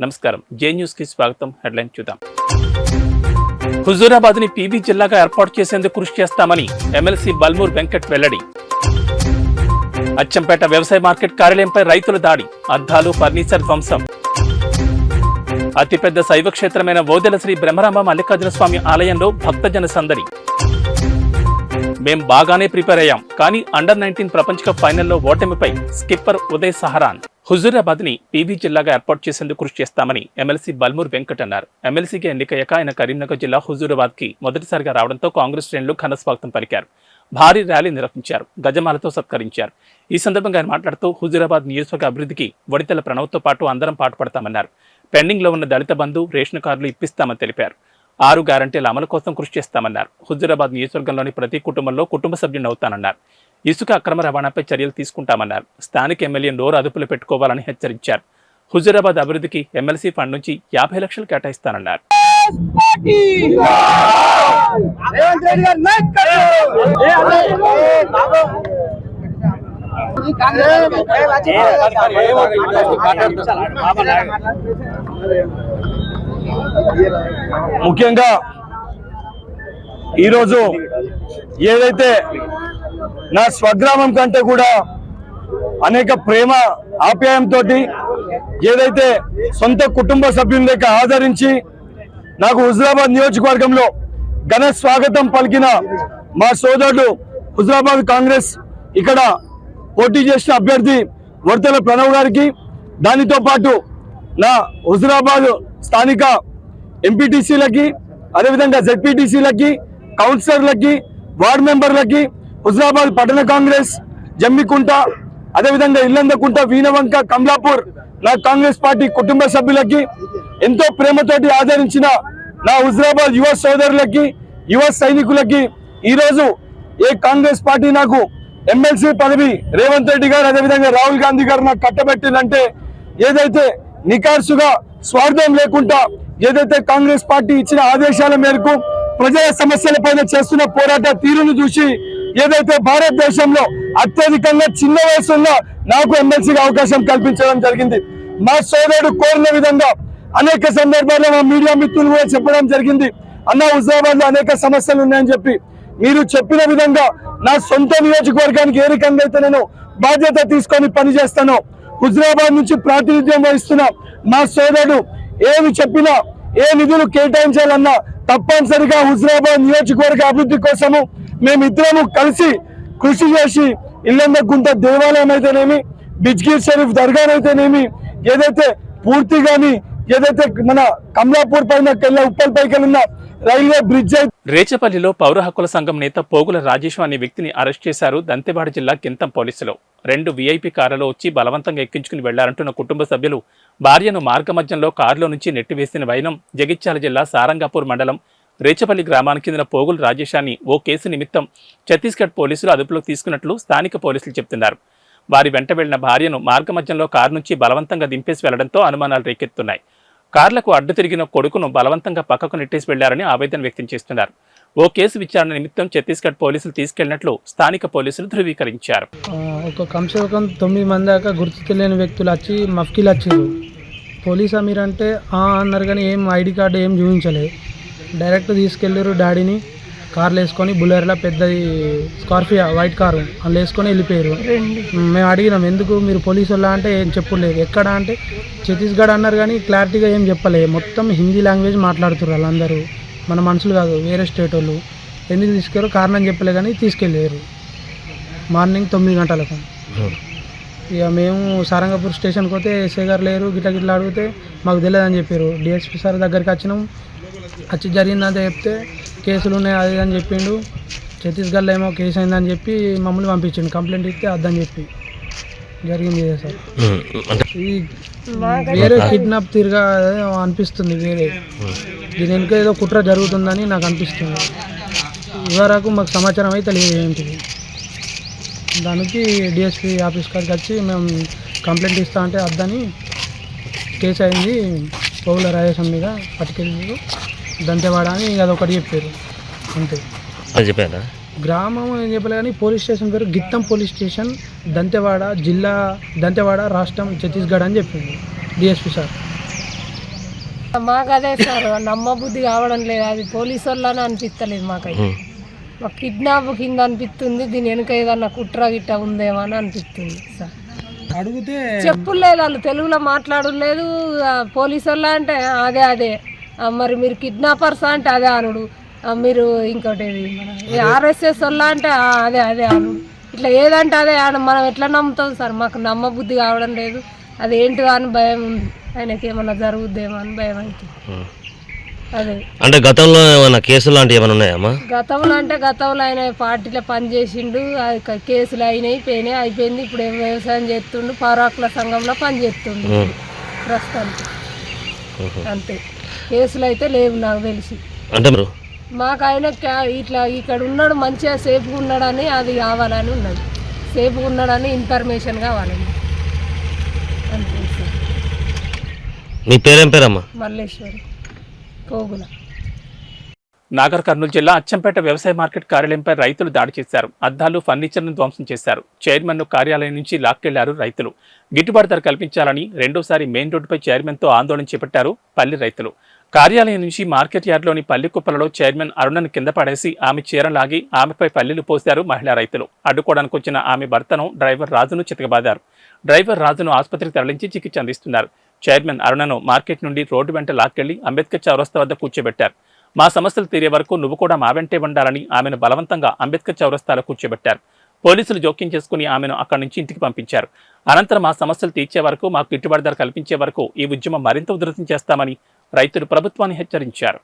నమస్కారం, జే న్యూస్ కి స్వాగతం. హెడ్లైన్ చూద్దాం. హుజూరాబాద్ ని పీవీ జిల్లాగా ఏర్పాటు చేసేందుకు కృషి చేస్తామని ఎమ్మెల్సీ బల్మూర్ వెంకట్ వెల్లడి. అచ్చంపేట వ్యవసాయ మార్కెట్ కార్యాలయంపై రైతుల దాడి, అద్దాలు ఫర్నిచర్ ధ్వంసం. అతిపెద్ద శైవ క్షేత్రమైన ఓదెల శ్రీ బ్రహ్మరాంబ మల్లికార్జున స్వామి ఆలయంలో భక్తజన సందడి. మేం బాగానే ప్రిపేర్ అయ్యాం, కానీ అండర్-19 ప్రపంచ కప్ ఫైనల్లో ఓటమిపై స్కిప్పర్ ఉదయ్ సహరాన్. హుజూరాబాద్ ని పీవీ జిల్లాగా ఏర్పాటు చేసేందుకు కృషి చేస్తామని ఎమ్మెల్సీ బల్మూర్ వెంకట్ అన్నారు. ఎమ్మెల్సీగా ఎన్నికయ్యాక ఆయన కరీంనగర్ జిల్లా హుజూరాబాద్ కి మొదటిసారిగా రావడంతో కాంగ్రెస్ శ్రేణులు ఘన స్వాగతం పలికారు. భారీ ర్యాలీ నిర్వహించారు, గజమాలతో సత్కరించారు. ఈ సందర్భంగా ఆయన మాట్లాడుతూ హుజూరాబాద్ నియోజకవర్గ అభివృద్ధికి వడితెల ప్రణవ్తో పాటు అందరం పాటుపడతామన్నారు. పెండింగ్ లో ఉన్న దళిత బంధు, రేషన్ కార్డులు ఇప్పిస్తామని తెలిపారు. 6 గ్యారంటీల అమలు కోసం కృషి చేస్తామన్నారు. హుజూరాబాద్ నియోజకవర్గంలోని ప్రతి కుటుంబంలో కుటుంబ సభ్యుని అవుతానన్నారు. ఇసుక అక్రమ రవాణాపై చర్యలు తీసుకుంటామన్నారు. స్థానిక ఎమ్మెల్యే నోరు అదుపులో పెట్టుకోవాలని హెచ్చరించారు. హుజూరాబాద్ అభివృద్ధికి ఎమ్మెల్సీ ఫండ్ నుంచి 50 లక్షలు కేటాయిస్తానన్నారు. ముఖ్యంగా ఈరోజు ఏదైతే నా స్వగ్రామం కంటే కూడా అనేక ప్రేమ ఆప్యాయంతో ఏదైతే సొంత కుటుంబ సభ్యుల లెక్క ఆదరించి నాకు హుజూరాబాద్ నియోజకవర్గంలో ఘన స్వాగతం పలికిన మా సోదరుడు హుజూరాబాద్ కాంగ్రెస్ ఇక్కడ పోటీ చేసిన అభ్యర్థి వడితెల ప్రణవ్ గారికి, దానితో పాటు నా హుజూరాబాద్ స్థానిక ఎంపీటీసీలకి, అదేవిధంగా జెడ్పీటీసీలకి, కౌన్సిలర్లకి, వార్డు మెంబర్లకి, హుజూరాబాద్ పట్టణ కాంగ్రెస్, జమ్మికుంట, అదేవిధంగా ఇల్లందకుంట, వీణవంక, కమలాపూర్ నా కాంగ్రెస్ పార్టీ కుటుంబ సభ్యులకి, ఎంతో ప్రేమతోటి ఆదరించిన నా హుజూరాబాద్ యువ సోదరులకి, యువ సైనికులకి, ఈరోజు కాంగ్రెస్ పార్టీ నాకు ఎమ్మెల్సీ పదవి రేవంత్ రెడ్డి గారు, అదేవిధంగా రాహుల్ గాంధీ గారు నాకు కట్టబెట్టిందంటే ఏదైతే నికార్సుగా స్వార్థం లేకుండా ఏదైతే కాంగ్రెస్ పార్టీ ఇచ్చిన ఆదేశాల మేరకు ప్రజల సమస్యలపైన చేస్తున్న పోరాట తీరును చూసి ఏదైతే భారతదేశంలో అత్యధికంగా చిన్న వయసులో నాకు ఎమ్మెల్సీగా అవకాశం కల్పించడం జరిగింది. మా సోదరుడు కోరిన విధంగా అనేక సందర్భాల్లో మా మీడియా మిత్రులు కూడా చెప్పడం జరిగింది. అన్న హుజూరాబాద్ లో అనేక సమస్యలు ఉన్నాయని చెప్పి మీరు చెప్పిన విధంగా నా సొంత నియోజకవర్గానికి ఏ రకంగా అయితే నేను బాధ్యత తీసుకొని పనిచేస్తానో, హుజూరాబాద్ నుంచి ప్రాతినిధ్యం వహిస్తున్న మా సోదరుడు ఏమి చెప్పినా, ఏ నిధులు కేటాయించాలన్నా తప్పనిసరిగా హుజూరాబాద్ నియోజకవర్గ అభివృద్ధి కోసము మేమిద్దరము కలిసి కృషి చేసి ఇల్లందకుంట దేవాలయం అయితేనేమి, బిజ్గీర్ షరీఫ్ దర్గానైతేనేమి, ఏదైతే పూర్తిగాని ఏదైతే మన కమలాపూర్ పైన ఉప్పల్ పైకి ఉన్న రైల్వే బ్రిడ్జ్. రేచపల్లిలో పౌర హక్కుల సంఘం నేత పోగుల రాజేశ్వర్ అనే వ్యక్తిని అరెస్ట్ చేశారు దంతెవాడ జిల్లా కింతం పోలీసులు. 2 VIP కారులో వచ్చి బలవంతంగా ఎక్కించుకుని వెళ్లారంటున్న కుటుంబ సభ్యులు భార్యను మార్గమధ్యంలో కారులో నుంచి నెట్టివేసిన వైనం జగిత్యాల జిల్లా సారంగాపూర్ మండలం రేచపల్లి గ్రామానికి చెందిన పోగుల రాజేశాన్ని ఓ కేసు నిమిత్తం ఛత్తీస్గఢ్ పోలీసులు అదుపులోకి తీసుకున్నట్లు స్థానిక పోలీసులు చెబుతున్నారు. వారి వెంట వెళ్లిన భార్యను మార్గమధ్యంలో కారు నుంచి బలవంతంగా దింపేసి వెళ్లడంతో అనుమానాలు రేకెత్తున్నాయి. కార్లకు అడ్డు తిరిగిన కొడుకును బలవంతంగా పక్కకు నెట్టేసి వెళ్లారని ఆవేదన వ్యక్తం చేస్తున్నారు. ఓ కేసు విచారణ నిమిత్తం ఛత్తీస్గఢ్ పోలీసులు తీసుకెళ్లినట్లు స్థానిక పోలీసులు ధృవీకరించారు. ఒక కమ్సే కమ్ 9 మంది దాకా గుర్తు తెలియని వ్యక్తులు వచ్చి మఫ్కీలు వచ్చారు. పోలీసా మీరంటే అన్నారు, కానీ ఏం ఐడి కార్డు ఏం చూపించలేదు. డైరెక్ట్ తీసుకెళ్ళారు డాడీని కార్లు వేసుకొని, బులెరోలో పెద్దది స్కార్పియో వైట్ కారు అందులో వేసుకొని వెళ్ళిపోయారు. మేము అడిగినాం ఎందుకు మీరు పోలీసు వాళ్ళ అంటే ఏం చెప్పలేదు. ఎక్కడ అంటే ఛత్తీస్గఢ్ అన్నారు, కానీ క్లారిటీగా ఏం చెప్పలేదు. మొత్తం హిందీ లాంగ్వేజ్ మాట్లాడుతున్నారు వాళ్ళందరూ, మన మనుషులు కాదు, వేరే స్టేట్ వాళ్ళు. ఎందుకు తీసుకెళ్ళారు కారణం చెప్పలే, కానీ తీసుకెళ్ళారు మార్నింగ్ 9 గంటలకు. ఇక మేము సారంగపూర్ స్టేషన్కి పోతే ఎస్ఐ గారు లేరు, గిట్లా అడిగితే మాకు తెలియదని చెప్పారు. డిఎస్పీ సార్ దగ్గరికి వచ్చినాం, వచ్చి జరిగిందంటే చెప్తే కేసులు ఉన్నాయి అది అని చెప్పిండు. ఛత్తీస్గఢ్లో ఏమో కేసు అయిందని చెప్పి మమ్మల్ని పంపించిండు. కంప్లైంట్ ఇస్తే అద్దని చెప్పి జరిగింది ఇదే సార్. ఈ వేరే కిడ్నాప్ తిరిగా అనిపిస్తుంది, వేరే దీని వెనుక ఏదో కుట్ర జరుగుతుందని నాకు అనిపిస్తుంది. ఇవరకు మాకు సమాచారం అయితే లేదు ఏంటిది. దానికి డిఎస్పీ ఆఫీస్ కాడికి వచ్చి మేము కంప్లైంట్ ఇస్తా అంటే అద్దని కేసు అయింది. పోగుల రాజేశం మీద పట్టుకెళ్ళి దంతెవాడ అని అదొకటి చెప్పారు అంతే. గ్రామం ఏం చెప్పలే కానీ పోలీస్ స్టేషన్ పేరు గిత్తం పోలీస్ స్టేషన్, దంతెవాడ జిల్లా, దంతెవాడ రాష్ట్రం ఛత్తీస్గఢ్ అని చెప్పింది డిఎస్పీ సార్. మాకు అదే సార్ నమ్మబుద్ధి కావడం లేదు, అది పోలీసు వాళ్ళని అనిపిస్తలేదు మాకైతే. మాకు కిడ్నాప్ కింద అనిపిస్తుంది, దీని వెనుక ఏదన్నా కుట్ర గిట్ట ఉందేమో అని అనిపిస్తుంది సార్. అడిగితే చెప్పులేదు, వాళ్ళు తెలుగులో మాట్లాడలేదు. పోలీసు వాళ్ళ అంటే అదే మరి మీరు కిడ్నాపర్స్ అంటే అదే అనుడు, మీరు ఇంకోటి ఆర్ఎస్ఎస్ వాళ్ళ అంటే అదే అనుడు. ఇట్లా ఏదంటే అదే మనం ఎట్లా నమ్ముతాం సార్? మాకు నమ్మబుద్ధి కావడం లేదు, అది ఏంటిదో అని భయం ఉంది. ఆయనకి ఏమన్నా జరుగుద్దేమో అని భయం అవుతుంది. అదే అంటే గతంలో ఏమైనా కేసులు లాంటివి ఏమైనా ఉన్నాయమ్మా? గతంలో ఆయన పార్టీలో పనిచేసిండు, కేసులు అయినాయి అయిపోయింది. ఇప్పుడు వ్యవసాయం చేస్తుండు, పౌరాకుల సంఘంలో పనిచేస్తుండు ప్రస్తుతానికి. అంతే, కేసులు అయితే లేవు నాకు తెలిసి. అంటే మాకు ఆయన ఇట్లా ఇక్కడ ఉన్నాడు, మంచిగా సేఫ్గా ఉన్నాడని అది కావాలని ఉన్నది, సేఫ్గా ఉన్నాడని ఇన్ఫర్మేషన్ కావాలండి. అంతే సార్. మీ పేరేం పేరమ్మా? మల్లేశ్వరి పోగుల. నాగర్ కర్నూలు జిల్లా అచ్చంపేట వ్యవసాయ మార్కెట్ కార్యాలయంపై రైతులు దాడి చేశారు. అద్దాలు, ఫర్నిచర్ను ధ్వంసం చేశారు. చైర్మన్ను కార్యాలయం నుంచి లాక్కెళ్లారు రైతులు. గిట్టుబాటు ధర కల్పించాలని రెండోసారి మెయిన్ రోడ్డుపై చైర్మన్తో ఆందోళన చేపట్టారు పల్లి రైతులు. కార్యాలయం నుంచి మార్కెట్ యార్డ్లోని పల్లి కుప్పలలో చైర్మన్ అరుణను కింద పడేసి ఆమె చీరలాగి ఆమెపై పల్లీలు పోశారు మహిళా రైతులు. అడ్డుకోవడానికి వచ్చిన ఆమె భర్తను డ్రైవర్ రాజును చితకబాదారు. డ్రైవర్ రాజును ఆసుపత్రికి తరలించి చికిత్స అందిస్తున్నారు. చైర్మన్ అరుణను మార్కెట్ నుండి రోడ్డు వెంట లాక్కెళ్లి అంబేద్కర్ చౌరస్తా వద్ద కూర్చోబెట్టారు. మా సమస్యలు తీరే వరకు నువ్వు కూడా మా వెంటే ఉండాలని ఆమెను బలవంతంగా అంబేద్కర్ చౌరస్తాలో కూర్చోబెట్టారు. పోలీసులు జోక్యం చేసుకుని ఆమెను అక్కడి నుంచి ఇంటికి పంపించారు. అనంతరం మా సమస్యలు తీర్చే వరకు, మాకు గిట్టుబాటు ధర కల్పించే వరకు ఈ ఉద్యమం మరింత ఉధృతం చేస్తామని రైతులు ప్రభుత్వాన్ని హెచ్చరించారు.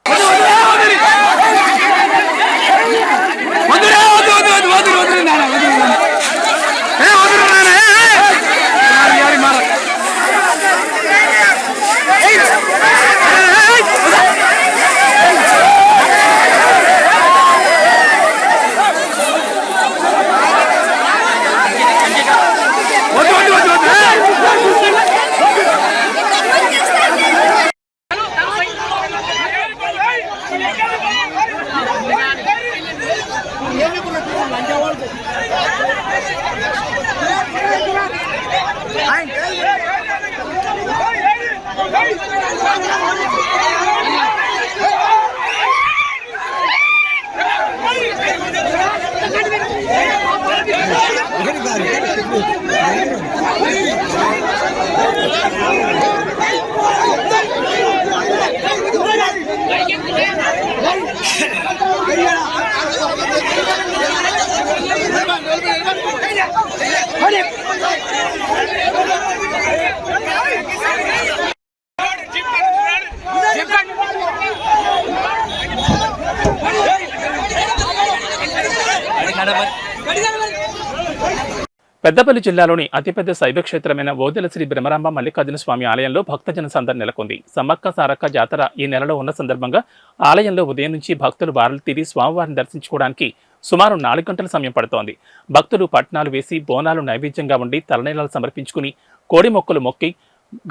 పెద్దపల్లి జిల్లాలోని అతిపెద్ద శైవ క్షేత్రమైన ఓదెల శ్రీ బ్రహ్మరాంబ మల్లికార్జున స్వామి ఆలయంలో భక్తజన సందడి నెలకొంది. సమ్మక్క సారక్క జాతర ఈ నెలలో ఉన్న సందర్భంగా ఆలయంలో ఉదయం నుంచి భక్తులు బారులు తీరి స్వామివారిని దర్శించుకోవడానికి సుమారు 4 గంటల సమయం పడుతోంది. భక్తులు పట్నాలు వేసి బోనాలు నైవేద్యంగా ఉండి తలనీలాలు సమర్పించుకుని కోడి మొక్కలు మొక్కి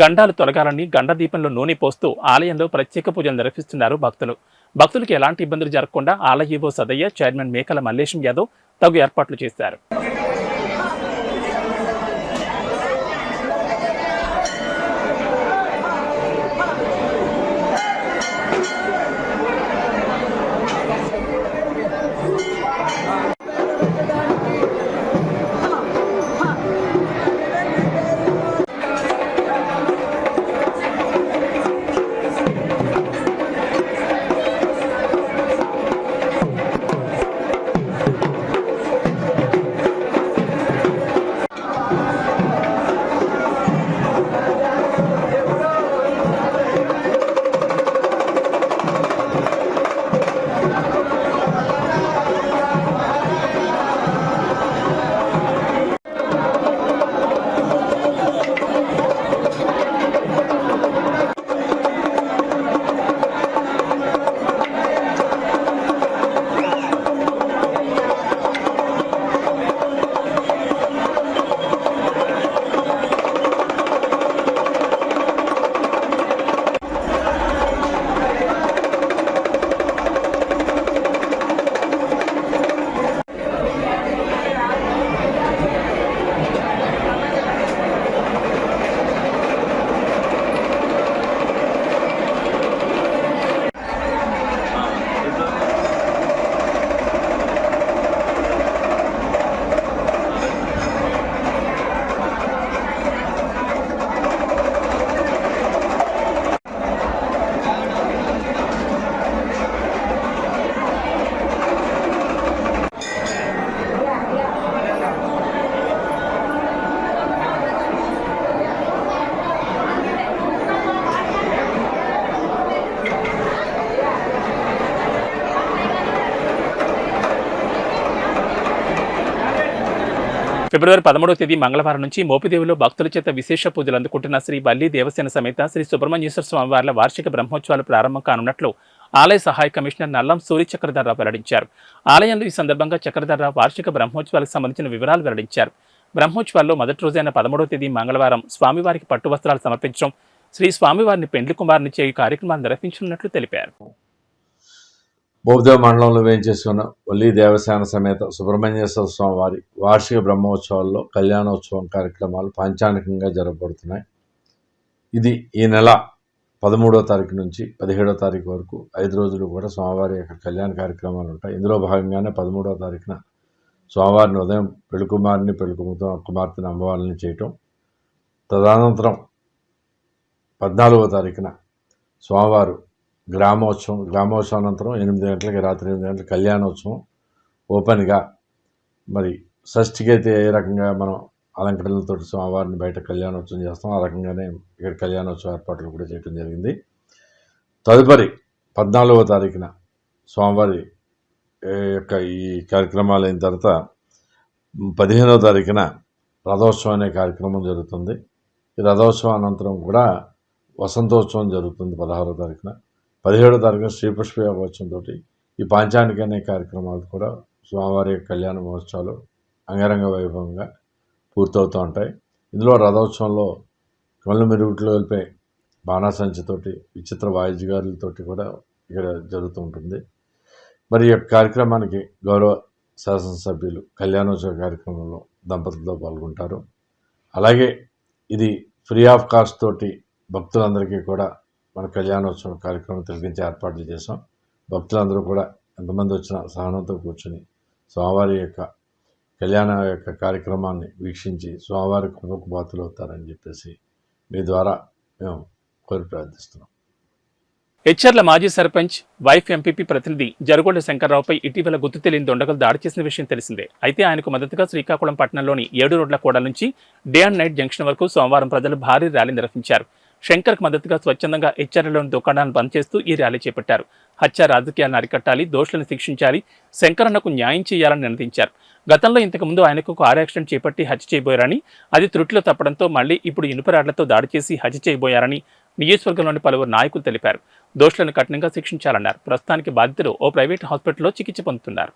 గండాలు తొలగాలని గండదీపంలో నూనె పోస్తూ ఆలయంలో ప్రత్యేక పూజలు నిర్వహిస్తున్నారు భక్తులు. భక్తులకు ఎలాంటి ఇబ్బందులు జరగకుండా ఆలయ ఈవో సదయ్య, చైర్మన్ మేకల మల్లేశం యాదవ్ తగు ఏర్పాట్లు చేశారు. ఫిబ్రవరి 13వ తేదీ మంగళవారం నుంచి మోపిదేవిలో భక్తుల చేత విశేష పూజలు అందుకుంటున్న శ్రీ బల్లి దేవసేన సమేత శ్రీ సుబ్రహ్మణ్యేశ్వర స్వామివార్ల వార్షిక బ్రహ్మోత్సవాలు ప్రారంభం కానున్నట్లు ఆలయ సహాయ కమిషనర్ నల్లం సూరి చక్రధర్రావు వెల్లడించారు. ఆలయంలో ఈ సందర్భంగా చక్రధర్రావు వార్షిక బ్రహ్మోత్సవాలకు సంబంధించిన వివరాలు వెల్లడించారు. బ్రహ్మోత్సవాల్లో మొదటి రోజైన 13వ తేదీ మంగళవారం స్వామివారికి పట్టు వస్త్రాలు సమర్పించడం, శ్రీ స్వామివారిని పెండ్లి కుమారుని చేయి కార్యక్రమాలు నిర్వహించనున్నట్లు తెలిపారు. మోపిదేవి మండలంలో వేయించేస్తున్న వల్లి దేవసేన సమేత సుబ్రహ్మణ్యేశ్వర స్వామి వారి వార్షిక బ్రహ్మోత్సవాల్లో కళ్యాణోత్సవం కార్యక్రమాలు పాంచానికంగా జరగబడుతున్నాయి. ఇది ఈ నెల 13వ తారీఖు నుంచి 17వ తారీఖు వరకు 5 రోజులు కూడా స్వామివారి యొక్క కళ్యాణ కార్యక్రమాలు ఉంటాయి. ఇందులో భాగంగానే 13వ తారీఖున స్వామివారిని ఉదయం పెళ్లికుమారిని కుమార్తెని అమ్మవారిని చేయటం, తదనంతరం 14వ తారీఖున స్వామివారు గ్రామోత్సవం అనంతరం 8 గంటలకి రాత్రి 8 గంటలకు కళ్యాణోత్సవం ఓపెన్గా. మరి షష్ఠికి అయితే ఏ రకంగా మనం అలంకరణలతో స్వామివారిని బయట కళ్యాణోత్సవం చేస్తాం, ఆ రకంగానే ఇక్కడ కళ్యాణోత్సవం ఏర్పాట్లు కూడా చేయడం జరిగింది. తదుపరి 14వ తారీఖున స్వామివారి యొక్క ఈ కార్యక్రమాలు అయిన తర్వాత 15వ తారీఖున రథోత్సవం అనే కార్యక్రమం జరుగుతుంది. ఈ రథోత్సవం అనంతరం కూడా వసంతోత్సవం జరుగుతుంది 16వ తారీఖున. 17వ తారీఖున శ్రీపుష్ప యోగోత్సవంతో ఈ పాంచానిక అనే కార్యక్రమాలు కూడా స్వామివారి కళ్యాణ మహోత్సవాలు అంగరంగ వైభవంగా పూర్తవుతూ ఉంటాయి. ఇందులో రథోత్సవంలో కళ్ళు మెరుగుట్లో వెళ్ళిపోయి బాణాసంచితోటి విచిత్ర వాయిద్యగారులతోటి కూడా ఇక్కడ జరుగుతూ ఉంటుంది. మరి ఈ కార్యక్రమానికి గౌరవ శాసనసభ్యులు కళ్యాణోత్సవ కార్యక్రమంలో దంపతులతో పాల్గొంటారు. అలాగే ఇది ఫ్రీ ఆఫ్ కాస్ట్ తోటి భక్తులందరికీ కూడా మన కళ్యాణోత్సవం కార్యక్రమం తిరిగించే ఏర్పాట్లు చేసాం. భక్తులందరూ కూడా ఎంతమంది వచ్చినా సహనంతో కూర్చొని స్వామివారి యొక్క కళ్యాణ యొక్క కార్యక్రమాన్ని వీక్షించి స్వామివారి కృపకు పాత్రలు అవుతారని చెప్పేసి మీ ద్వారా మేము కోరి ప్రార్థిస్తున్నాం. హెచ్చర్ల మాజీ సర్పంచ్ వైఫ్ ఎంపీపీ ప్రతినిధి జరుగొండ శంకర్రావుపై ఇటీవల గుర్తు తెలియని దొండగలు దాడి చేసిన విషయం తెలిసిందే. అయితే ఆయనకు మద్దతుగా శ్రీకాకుళం పట్టణంలోని 7 రోడ్ల కూడల నుంచి డే అండ్ నైట్ జంక్షన్ వరకు సోమవారం ప్రజలు భారీ ర్యాలీ నిర్వహించారు. శంకర్కు మద్దతుగా స్వచ్ఛందంగా హెచ్చర్లలోని దుకాణాలను బంద్ చేస్తూ ఈ ర్యాలీ చేపట్టారు. హత్య రాజకీయాలను అరికట్టాలి, దోషులను శిక్షించాలి, శంకరన్నకు న్యాయం చేయాలని నిర్ణయించారు. గతంలో ఇంతకుముందు ఆయనకు కారు యాక్సిడెంట్ చేపట్టి హత్య చేయబోయారని, అది త్రుటిలో తప్పడంతో మళ్లీ ఇప్పుడు ఇనుపరాడ్లతో దాడి చేసి హత్య చేయబోయారని నియోజకవర్గంలోని పలువురు నాయకులు తెలిపారు. దోషులను కఠినంగా శిక్షించాలన్నారు. ప్రస్తుతానికి బాధితులు ఓ ప్రైవేట్ హాస్పిటల్లో చికిత్స పొందుతున్నారు.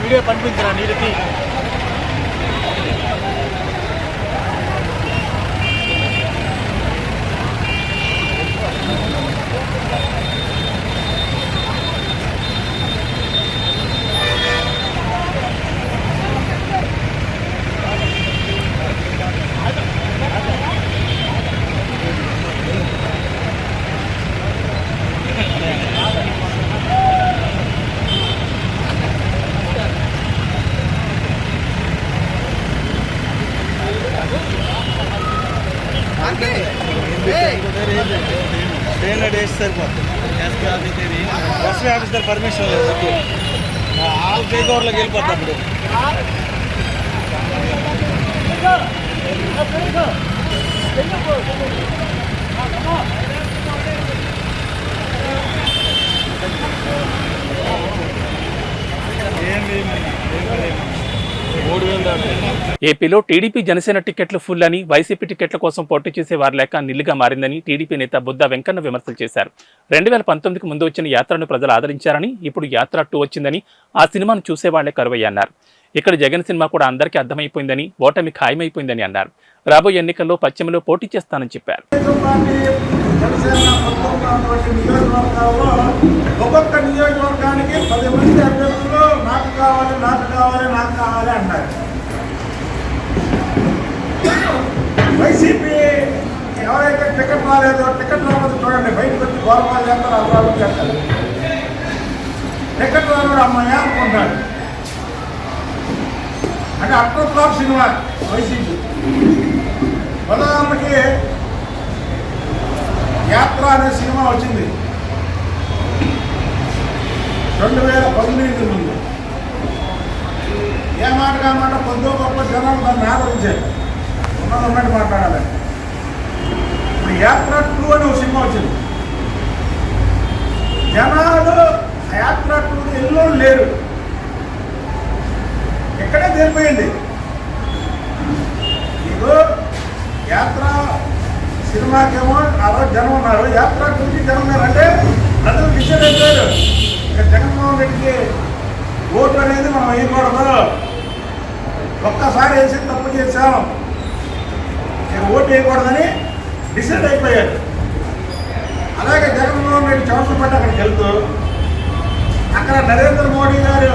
వీడియో పంపించరా నీళ్ళకి. ట్రైన్ వేసి సరిపోతుంది. ఎస్పీ ఆఫీసర్ పర్మిషన్ లేదు, ఆల్ కేకోర్లోకి వెళ్ళిపోతాం. ఇప్పుడు ఏపీలో టీడీపీ జనసేన టికెట్లు ఫుల్ అని, వైసీపీ టికెట్ల కోసం పోటీ చేసే వారి లెక్క నిల్లుగా మారిందని టీడీపీ నేత బుద్ధా వెంకన్న విమర్శలు చేశారు. 2019కు ముందు వచ్చిన యాత్రను ప్రజలు ఆదరించారని, ఇప్పుడు యాత్ర 2 వచ్చిందని, ఆ సినిమాను చూసేవాళ్లే కరువయ్యన్నారు. ఇక్కడ జగన్ సినిమా కూడా అందరికీ అర్థమైపోయిందని, ఓటమి ఖాయమైపోయిందని అన్నారు. రాబోయే ఎన్నికల్లో పశ్చిమలో పోటీ చేస్తానని చెప్పారు. ఒక్కొక్క నియోజకవర్గానికి 10 మంది అభ్యర్థులు నాకు కావాలి అన్నారు. వైసీపీ ఎవరైతే టికెట్ రాలేదో, టికెట్ రాకపోతే చూడండి, బయటకు వచ్చి గౌరవాలు చేస్తారు, అభివృద్ధి చేస్తారు. టికెట్ రాడు అమ్మాయి అనుకుంటాడు. అంటే అట్టర్ ఫ్లాప్ సినిమా వైసీపీ. ఉదాహరణకి యాత్ర అనే సినిమా వచ్చింది 2019 ముందు. ఏ మాట కామాట పొద్దు గొప్ప జనాలు దాన్ని ఆదరించారు. ఉన్నది మాట్లాడాలి. ఇప్పుడు యాత్ర 2 అనే ఒక సినిమా వచ్చింది. జనాలు యాత్ర 2 ఎల్లో లేరు, ఎక్కడే తెలిపోయింది. ఇప్పుడు యాత్ర సినిమాకేమో ఆ రోజు జనం ఉన్నారు, యాత్ర 2కి జనం ఉన్నారు. అంటే ప్రజలు డిసైడ్ అయిపోయారు, ఇక జగన్మోహన్ రెడ్డికి ఓటు అనేది మనం వేయకూడదు, ఒక్కసారి వేసి తప్పు చేశాం, ఇక ఓటు వేయకూడదని డిసైడ్ అయిపోయారు. అలాగే జగన్మోహన్ రెడ్డి చవసలు పట్టి అక్కడికి వెళ్తూ అక్కడ నరేంద్ర మోడీ గారు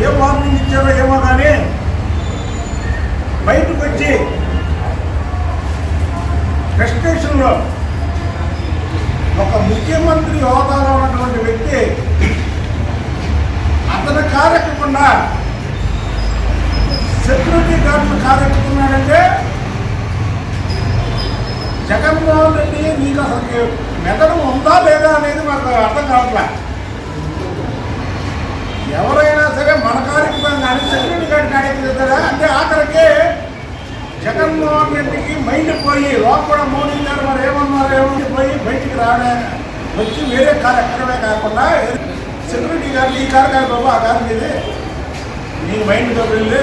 ఏ వార్నింగ్ ఇచ్చారో ఏమో కానీ బయటకు వచ్చి ప్రెస్టేషన్లో ఒక ముఖ్యమంత్రి హోదాలో ఉన్నటువంటి వ్యక్తి అతను కారెక్కకుండా సెక్యూరిటీ గార్డులు కారెక్కుతున్నాడంటే జగన్మోహన్ రెడ్డి నీకు అసలు మెదడు ఉందా లేదా అనేది మాకు అర్థం కావట్లే. ఎవరైనా సరే మన కార్యక్రమం కానీ సెక్యూరిటీ గార్డు కార్యక్రమం అంటే ఆఖరికి జగన్మోహన్ రెడ్డికి మైండ్ పోయి లోపల మోడీ గారు మరి ఏమన్నారు పోయి బయటికి రావడానికి వచ్చి వేరే కారు ఎక్కడమే కాకుండా సెక్యూరిటీ గార్డు ఈ కారు కాదు బాబు, ఆ కారు మీదే, నీకు మైండ్ దొబ్బింది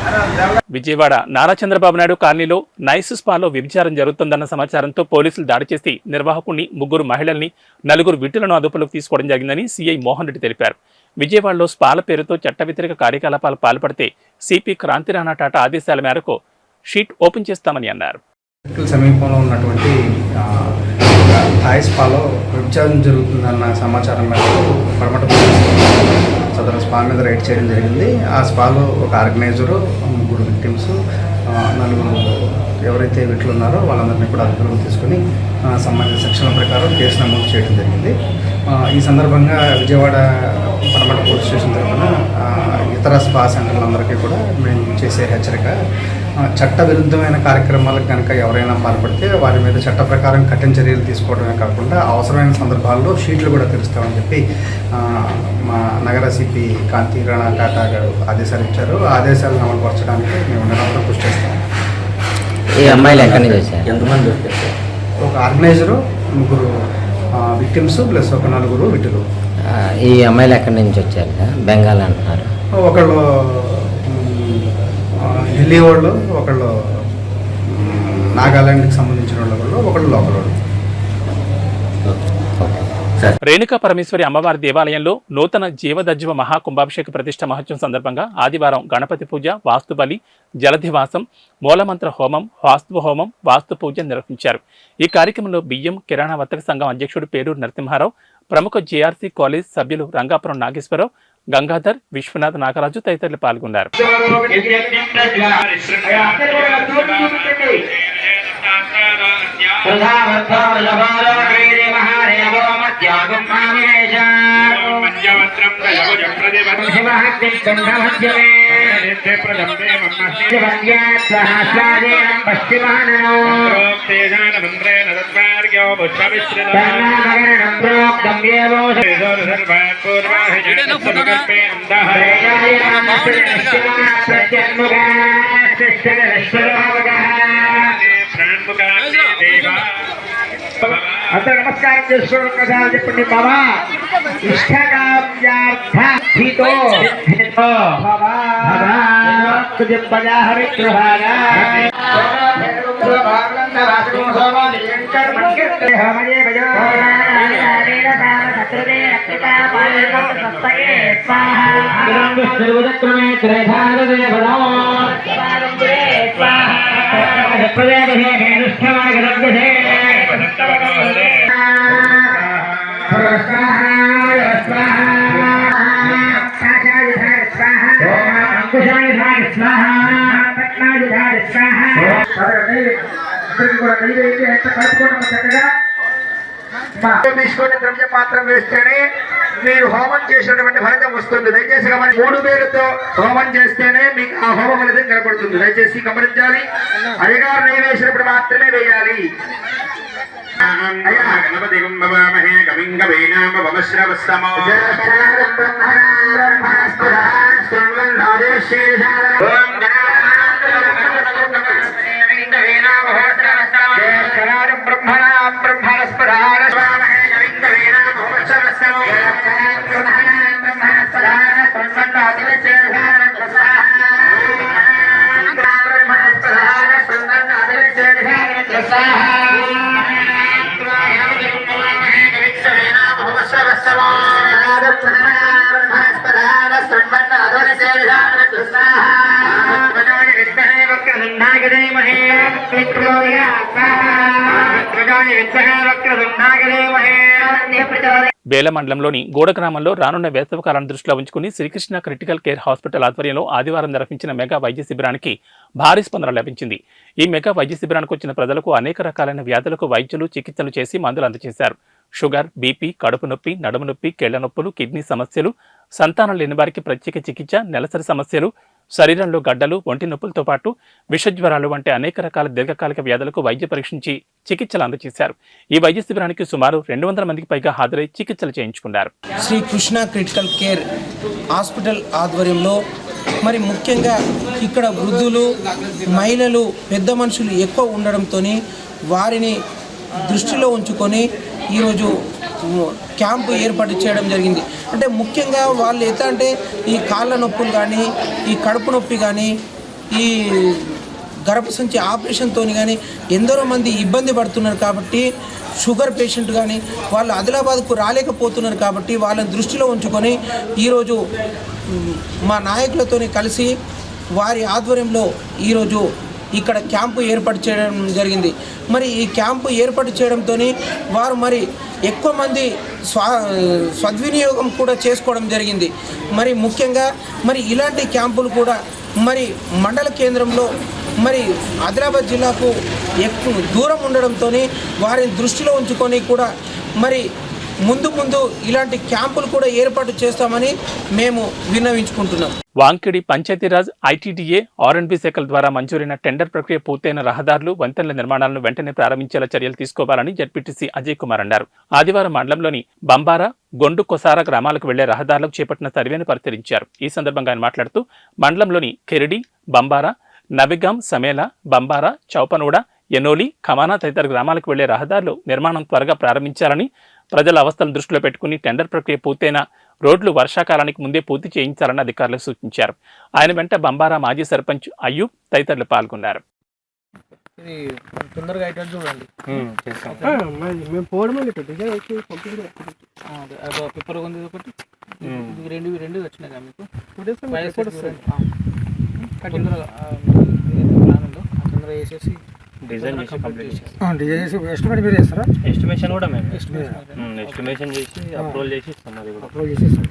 అని. విజయవాడ నారా చంద్రబాబు నాయుడు కాలనీలో నైస్ స్పాలో వ్యభిచారం జరుగుతుందన్న సమాచారంతో పోలీసులు దాడి చేసి నిర్వాహకుడిని, 3 మహిళల్ని, 4 విటులను అదుపులోకి తీసుకోవడం జరిగిందని సీఐ మోహన్ రెడ్డి తెలిపారు. విజయవాడలో స్పాల పేరుతో చట్ట వ్యతిరేక కార్యకలాపాలు పాల్పడితే సిపి క్రాంతి రాణా టాటా ఆదేశాల మేరకు షీట్ ఓపెన్ చేస్తామని అన్నారు. సమీపంలో ఉన్నటువంటి థాయ్ స్పాలో వ్యభిచారం జరుగుతుందన్న సమాచారం మేరకు పడమట సదరు స్పా మీద రైడ్ చేయడం జరిగింది. ఆ స్పాలో ఒక ఆర్గనైజరు, 3 విక్టిమ్స్, 4 ఎవరైతే విట్లు ఉన్నారో వాళ్ళందరినీ కూడా అదుపులోకి తీసుకుని సంబంధిత సెక్షన్ల ప్రకారం కేసు నమోదు చేయడం జరిగింది. ఈ సందర్భంగా విజయవాడ పడమట పోలీస్ స్టేషన్ తరఫున ఇతర స్పా సెంటర్లందరికీ కూడా మేము చేసే హెచ్చరిక, చట్ట విరుద్ధమైన కార్యక్రమాలకు కనుక ఎవరైనా పాల్పడితే వారి మీద చట్ట ప్రకారం కఠిన చర్యలు తీసుకోవడమే కాకుండా అవసరమైన సందర్భాల్లో షీట్లు కూడా తెలుస్తామని చెప్పి మా నగర సిపి క్రాంతి రాణా టాటా గారు ఆదేశాలు ఇచ్చారు. ఆ ఆదేశాలను అమలుపరచడానికి మేము నిరంతరం కృషి చేస్తాం. ఈ అమ్మాయిలు ఎక్కడి నుంచి వచ్చారు? ఎంతమంది? ఒక ఆర్గనైజరు, 3 విక్టిమ్స్ ప్లస్ ఒక 4 విటులు. ఈ అమ్మాయిలు ఎక్కడి నుంచి వచ్చారు? బెంగాల్ అంటున్నారు. ఒకళ్ళు ఢిల్లీ వాళ్ళు, ఒకళ్ళు నాగాలాండ్కి సంబంధించిన వాళ్ళు, ఒకళ్ళు లోకల్ వాళ్ళు. రేణుకా పరమేశ్వరి అమ్మవారి దేవాలయంలో నూతన జీవదజ్వ మహాకుంభాభిషేక ప్రతిష్ట మహోత్సవం సందర్భంగా ఆదివారం గణపతి పూజ, వాస్తు బలి, జలధివాసం, మూలమంత్ర హోమం, వాస్తు హోమం, వాస్తు పూజ నిర్వహించారు. ఈ కార్యక్రమంలో బియ్యం కిరాణా వర్తక సంఘం అధ్యక్షుడు పేరూరు నరసింహారావు, ప్రముఖ జేఆర్సీ కాలేజ్ సభ్యులు రంగాపురం నాగేశ్వరరావు, గంగాధర్, విశ్వనాథ్, నాగరాజు తదితరులు పాల్గొన్నారు. అందరూ నమస్కారం చేసుకోవడం కదా చెప్పండి. బాబా ఇష్టగా తీసుకొని ద్రవ్య పాత్రం వేస్తేనే మీరు హోమం చేసినటువంటి ఫలితం వస్తుంది. దయచేసి గమనించి 3 వేలతో హోమం చేస్తేనే మీకు ఆ హోమ ఫలితం కనపడుతుంది. దయచేసి గమనించాలి. అయ్యగారు నెయ్యి వేసినప్పుడు మాత్రమే వేయాలి. బేల మండలంలోని గోడ గ్రామంలో రానున్న వేసవికాలాన్ని దృష్టిలో ఉంచుకుని శ్రీకృష్ణ క్రిటికల్ కేర్ హాస్పిటల్ ఆధ్వర్యంలో ఆదివారం నిర్వహించిన మెగా వైద్య శిబిరానికి భారీ స్పందన లభించింది. ఈ మెగా వైద్య శిబిరానికి వచ్చిన ప్రజలకు అనేక రకాలైన వ్యాధులకు వైద్యులు చికిత్సలు చేసి మందులు అందజేశారు. షుగర్, బీపీ, కడుపు నొప్పి, నడుము నొప్పి, కీళ్ల నొప్పులు, కిడ్నీ సమస్యలు, సంతానం లేని వారికి ప్రత్యేక చికిత్స, నెలసరి సమస్యలు, శరీరంలో గడ్డలు, ఒంటి నొప్పులతో పాటు విషజ్వరాలు వంటి అనేక రకాల దీర్ఘకాలిక వ్యాధులకు వైద్య పరీక్షించి చికిత్సలు అందజేశారు. ఈ వైద్య శిబిరానికి సుమారు 200 మందికి పైగా హాజరై చికిత్సలు చేయించుకున్నారు. Sri Krishna critical care hospital ఆధ్వర్యంలో మరి ముఖ్యంగా ఇక్కడ వృద్ధులు, మహిళలు, పెద్ద మనుషులు ఎక్కువ ఉండడంతో వారిని దృష్టిలో ఉంచుకొని ఈరోజు క్యాంపు ఏర్పాటు చేయడం జరిగింది. అంటే ముఖ్యంగా వాళ్ళు ఎట్లా అంటే ఈ కాళ్ళ నొప్పులు కానీ, ఈ కడుపు నొప్పి కానీ, ఈ గర్భసంచి ఆపరేషన్తో కానీ ఎందరో మంది ఇబ్బంది పడుతున్నారు. కాబట్టి షుగర్ పేషెంట్ కానీ వాళ్ళు ఆదిలాబాద్కు రాలేకపోతున్నారు. కాబట్టి వాళ్ళని దృష్టిలో ఉంచుకొని ఈరోజు మా నాయకులతో కలిసి వారి ఆధ్వర్యంలో ఈరోజు ఇక్కడ క్యాంపు ఏర్పాటు చేయడం జరిగింది. మరి ఈ క్యాంపు ఏర్పాటు చేయడంతో వారు మరి ఎక్కువ మంది సద్వినియోగం కూడా చేసుకోవడం జరిగింది. మరి ముఖ్యంగా మరి ఇలాంటి క్యాంపులు కూడా మరి మండల కేంద్రంలో మరి ఆదిలాబాద్ జిల్లాకు ఎక్కువ దూరం ఉండడంతో వారిని దృష్టిలో ఉంచుకొని కూడా మరి ముందు ఇలాంటి క్యాంపులు కూడా ఏర్పాటు చేస్తామని మేము విన్నవించుకుంటున్నాం. వాంకిడి పంచాయతీరాజ్, ఐటీడీఏ, ఆర్ఎండ్బీ శాఖల ద్వారా మంజూరైన టెండర్ ప్రక్రియ పూర్తయిన రహదారులు, వంతెనల నిర్మాణాలను వెంటనే ప్రారంభించేలా చర్యలు తీసుకోవాలని జడ్పీటీసీ అజయ్ కుమార్ అన్నారు. ఆదివారం మండలంలోని బంబారా, గొండు కొసార గ్రామాలకు వెళ్లే రహదారులకు చేపట్టిన సర్వేను పరిశీలించారు. ఈ సందర్భంగా ఆయన మాట్లాడుతూ మండలంలోని కెరడి, బంబారా, నవిగాం, సమేల, బంబారా, చౌపనూడ, ఎనోలి, ఖమానా తదితర గ్రామాలకు వెళ్లే రహదారులు నిర్మాణం త్వరగా ప్రారంభించాలని, ప్రజల అవస్థలను దృష్టిలో పెట్టుకుని టెండర్ ప్రక్రియ పూర్తయిన రోడ్లు వర్షాకాలానికి ముందే పూర్తి చేయించాలని అధికారులకు సూచించారు. ఆయన వెంట బంబారా మాజీ సర్పంచ్ అయ్యూబ్ తదితరులు పాల్గొన్నారు. ఎస్టిమేట్ మీరు చేస్తారా? ఎస్టిమేషన్ కూడా మేము ఎస్టిమేషన్ చేసి అప్రూవల్ చేసి ఇస్తాం. అది కూడా అప్రూవల్ చేసేస్తాం.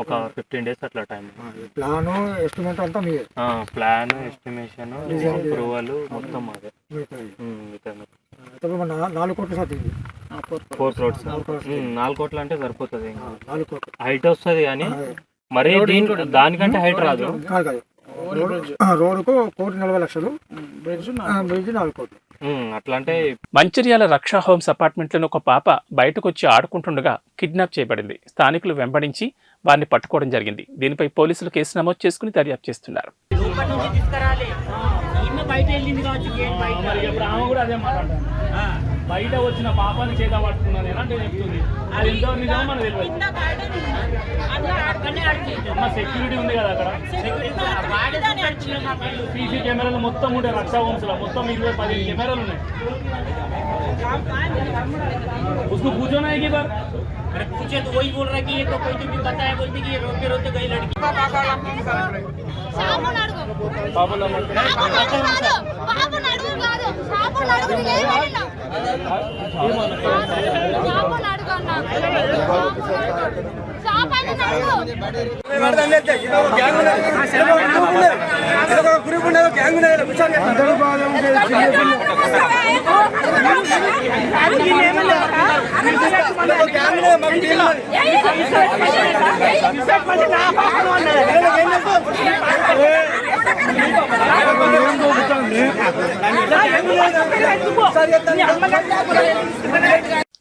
ఒక 15 days అట్లా టైం. ప్లాను, ఎస్టిమేట్ అంతా మీదే. ప్లాన్, ఎస్టిమేషన్, అప్రూవల్ మొత్తం అదే. 4 కోట్ల సార్. 4 crores. 4 కోట్లు అంటే సరిపోతుంది. హైట్ వస్తుంది కానీ మరీ దానికంటే హైట్ రాదు. రోడ్డుకు 1,40,00,000, బ్రిడ్జ్ 4 కోట్లు. అట్లంటే మంచిర్యాల రక్షా హోమ్స్ అపార్ట్మెంట్లను ఒక పాప బయటకు వచ్చి ఆడుకుంటుండగా కిడ్నాప్ చేయబడింది. స్థానికులు వెంబడించి వారిని పట్టుకోవడం జరిగింది. దీనిపై పోలీసులు కేసు నమోదు చేసుకుని దర్యాప్తు చేస్తున్నారు. మరి ఇప్పుడు ఆమె కూడా అదే మాట్లాడతాను. బయట వచ్చిన పాపాన్ని చేత పట్టుకున్నాను అంటే చెప్తుంది. అది ఎంతవరకు నిజమో మనకు తెలియదు. అమ్మ సెక్యూరిటీ ఉంది కదా అక్కడ. సీసీ కెమెరాలు మొత్తం ఉంటాయి. రక్షా వంశలో మొత్తం 20-15 కెమెరాలు ఉన్నాయి. उसको पूछो ना एक ही बार. अरे पूछे तो वही बोल रहा कि ये तो कोई तो भी बताया बोलती कि ये रोते रोते गई लड़की.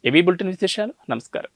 ఏబీ బులెటిన్ విశేషాలు. నమస్కారం.